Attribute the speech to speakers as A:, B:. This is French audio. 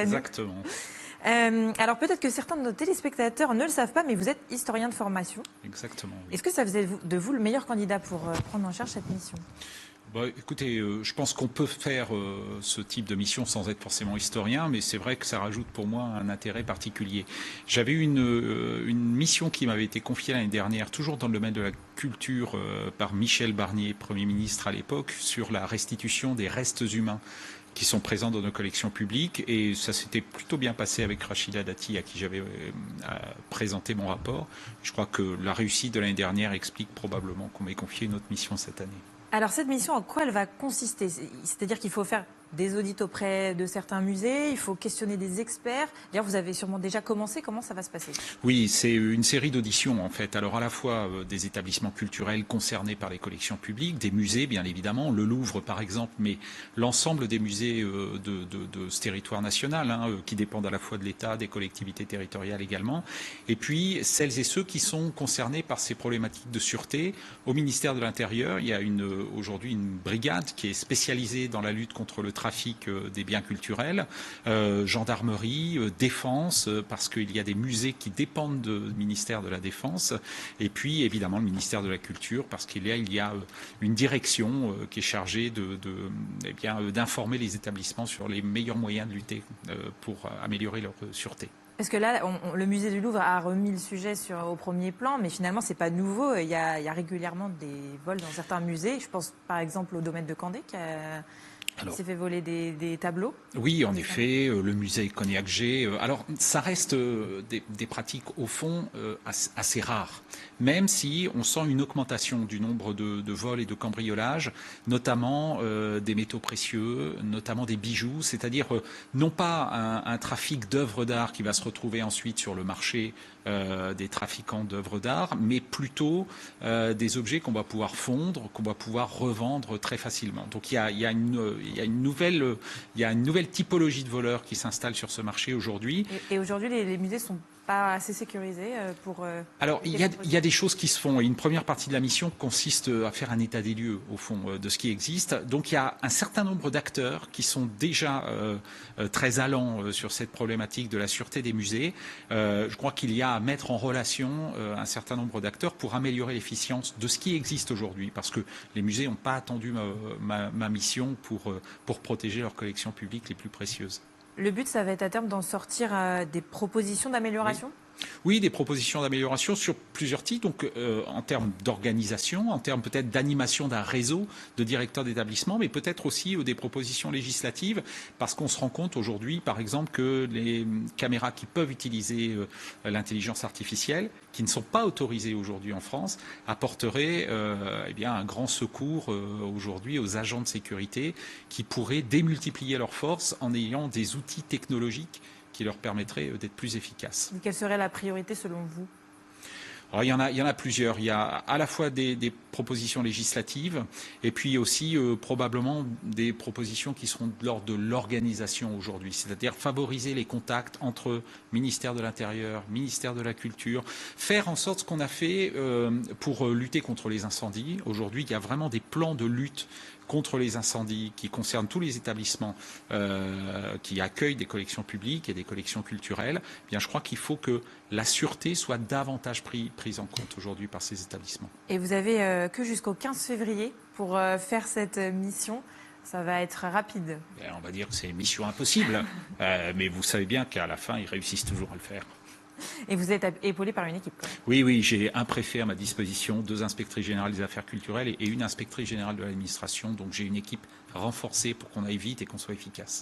A: Exactement.
B: Alors peut-être que certains de nos téléspectateurs ne le savent pas, mais vous êtes historien de formation.
A: Exactement. Oui.
B: Est-ce que ça faisait de vous le meilleur candidat pour prendre en charge cette mission?
A: Écoutez, je pense qu'on peut faire ce type de mission sans être forcément historien, mais c'est vrai que ça rajoute pour moi un intérêt particulier. J'avais une mission qui m'avait été confiée l'année dernière, toujours dans le domaine de la culture, par Michel Barnier, Premier ministre à l'époque, sur la restitution des restes humains qui sont présents dans nos collections publiques, et ça s'était plutôt bien passé avec Rachida Dati, à qui j'avais présenté mon rapport. Je crois que la réussite de l'année dernière explique probablement qu'on m'ait confié une autre mission cette année.
B: Alors cette mission, en quoi elle va consister? C'est-à-dire qu'il faut faire des audits auprès de certains musées, il faut questionner des experts. D'ailleurs, vous avez sûrement déjà commencé. Comment ça va se passer?
A: Oui, c'est une série d'auditions en fait. Alors à la fois des établissements culturels concernés par les collections publiques, des musées bien évidemment, le Louvre par exemple, mais l'ensemble des musées de ce territoire national, qui dépendent à la fois de l'État, des collectivités territoriales également, et puis celles et ceux qui sont concernés par ces problématiques de sûreté. Au ministère de l'Intérieur, il y a aujourd'hui une brigade qui est spécialisée dans la lutte contre le trafic des biens culturels, gendarmerie, défense, parce qu'il y a des musées qui dépendent du ministère de la Défense, et puis évidemment le ministère de la Culture, parce qu'il y a une direction qui est chargée d'informer les établissements sur les meilleurs moyens de lutter pour améliorer leur sûreté.
B: Parce que là, le musée du Louvre a remis le sujet au premier plan, mais finalement, c'est pas nouveau. Il y a régulièrement des vols dans certains musées. Je pense par exemple au domaine de Candé, qui s'est fait voler des tableaux.
A: Oui, en effet, le musée Cognac-G. Alors, ça reste des pratiques, au fond, assez rares. Même si on sent une augmentation du nombre de vols et de cambriolages, notamment des métaux précieux, notamment des bijoux, c'est-à-dire non pas un trafic d'œuvres d'art qui va se retrouver ensuite sur le marché des trafiquants d'œuvres d'art, mais plutôt des objets qu'on va pouvoir fondre, qu'on va pouvoir revendre très facilement. Donc il y a une nouvelle typologie de voleurs qui s'installe sur ce marché aujourd'hui.
B: Et aujourd'hui, les musées sont pas assez sécurisés pour...
A: Alors, il y a des choses qui se font. Et une première partie de la mission consiste à faire un état des lieux, au fond, de ce qui existe. Donc, il y a un certain nombre d'acteurs qui sont déjà très allants sur cette problématique de la sûreté des musées. Je crois qu'il y a à mettre en relation un certain nombre d'acteurs pour améliorer l'efficience de ce qui existe aujourd'hui. Parce que les musées n'ont pas attendu ma mission pour protéger leurs collections publiques les plus précieuses.
B: Le but, ça va être à terme d'en sortir des propositions d'amélioration ?
A: Oui, des propositions d'amélioration sur plusieurs titres, donc en termes d'organisation, en termes peut-être d'animation d'un réseau de directeurs d'établissement, mais peut-être aussi des propositions législatives, parce qu'on se rend compte aujourd'hui, par exemple, que les caméras qui peuvent utiliser l'intelligence artificielle, qui ne sont pas autorisées aujourd'hui en France, apporteraient un grand secours aujourd'hui aux agents de sécurité qui pourraient démultiplier leurs forces en ayant des outils technologiques qui leur permettrait d'être plus efficaces.
B: Quelle serait la priorité selon vous ?
A: Alors, il y en a plusieurs. Il y a à la fois des propositions législatives et puis aussi probablement des propositions qui seront de l'ordre de l'organisation aujourd'hui, c'est-à-dire favoriser les contacts entre ministère de l'Intérieur, ministère de la Culture, faire en sorte ce qu'on a fait pour lutter contre les incendies. Aujourd'hui, il y a vraiment des plans de lutte contre les incendies qui concernent tous les établissements qui accueillent des collections publiques et des collections culturelles. Eh bien, je crois qu'il faut que la sûreté soit davantage prise en compte aujourd'hui par ces établissements.
B: Et vous avez que jusqu'au 15 février pour faire cette mission. Ça va être rapide.
A: On va dire que c'est une mission impossible, mais vous savez bien qu'à la fin, ils réussissent toujours à le faire.
B: Et vous êtes épaulé par une équipe.
A: Oui, j'ai un préfet à ma disposition, 2 inspectrices générales des affaires culturelles et une inspectrice générale de l'administration. Donc j'ai une équipe renforcée pour qu'on aille vite et qu'on soit efficace.